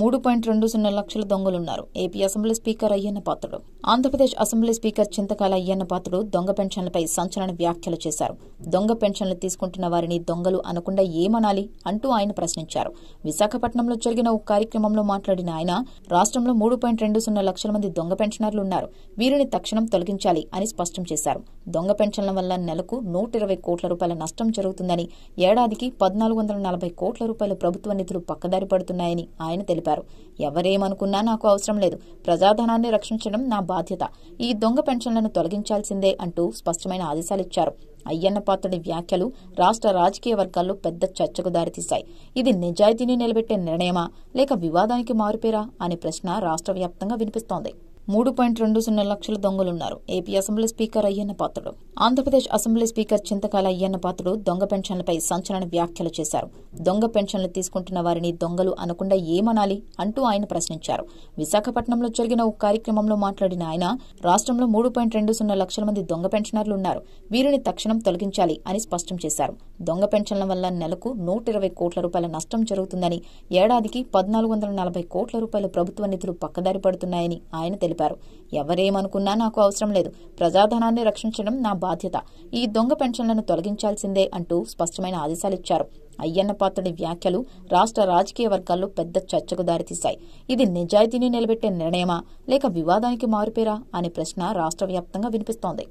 3.20 లక్షల దొంగలున్నారు. AP assembly speaker Ayyanna Patrudu. Andhra Pradesh assembly speaker చింతకాయల అయ్యన్న పాత్రుడు దొంగ పెన్షన్లపై సంచలన వ్యాఖ్యలు చేశారు. దొంగ పెన్షన్లు తీసుకుంటున్న వారిని దొంగలు అనకుండా ఏమనాలి అంటూ ఆయన ప్రశ్నించారు. విశాఖపట్నంలో జరిగిన ఓ కార్యక్రమంలో మాట్లాడిన ఆయన, రాష్ట్రంలో 3.20 లక్షల మంది దొంగ పెన్షనర్లున్నారు. వీరిని తక్షణం తొలగించాలి అని స్పష్టం చేశారు. దొంగ పెన్షన్ల వల్ల నెలకు 120 కోట్ల రూపాయల నష్టం జరుగుతుందని, ఏడాదికి 1,440 కోట్ల రూపాయల ప్రభుత్వ నిధులు పక్కదారి పడుతున్నాయని ఆయన తెలిపారు. ఎవరేమనుకున్నా నాకు అవసరం లేదు. ప్రజాధనాన్ని రక్షించడం నా బాధ్యత. ఈ దొంగ పెన్షన్లను తొలగించాల్సిందే అంటూ స్పష్టమైన ఆదేశాలిచ్చారు. అయ్యన్న పాత్రుడి వ్యాఖ్యలు రాష్ట్ర రాజకీయ వర్గాల్లో పెద్ద చర్చకు దారితీశాయి. ఇది నిజాయితీని నిలబెట్టే నిర్ణయమా లేక వివాదానికి మారుపేరా అనే ప్రశ్న రాష్ట్ర వ్యాప్తంగా వినిపిస్తోంది. 3.20 లక్షల దొంగలున్నారు. AP assembly speaker Ayyanna Patrudu. Andhra Pradesh assembly speaker చింతకాయల అయ్యన్న పాత్రుడు దొంగ పెన్షన్లపై సంచలన వ్యాఖ్యలు చేశారు. దొంగ పెన్షన్లు తీసుకుంటున్న వారిని దొంగలు అనకుండా ఏమనాలి అంటూ ఆయన ప్రశ్నించారు. విశాఖపట్నంలో జరిగిన ఓ కార్యక్రమంలో మాట్లాడిన ఆయన, రాష్ట్రంలో 3.20 లక్షల మంది దొంగ పెన్షనర్లున్నారు. వీరిని తక్షణం తొలగించాలి అని స్పష్టం చేశారు. దొంగ పెన్షన్ల వల్ల నెలకు 120 కోట్ల రూపాయల నష్టం జరుగుతుందని, ఏడాదికి 1,440 కోట్ల రూపాయల ప్రభుత్వ నిధులు పక్కదారి పడుతున్నాయని ఆయన తెలిపారు. ఎవరేమనుకున్నా నాకు అవసరం లేదు. ప్రజాధనాన్ని రక్షించడం నా బాధ్యత. ఈ దొంగ పెన్షన్లను తొలగించాల్సిందే అంటూ స్పష్టమైన ఆదేశాలిచ్చారు. అయ్యన్న పాత్రుడి వ్యాఖ్యలు రాష్ట్ర రాజకీయ వర్గాల్లో పెద్ద చర్చకు దారితీశాయి. ఇది నిజాయితీని నిలబెట్టే నిర్ణయమా లేక వివాదానికి మారుపేరా అనే ప్రశ్న రాష్ట్ర వ్యాప్తంగా వినిపిస్తోంది.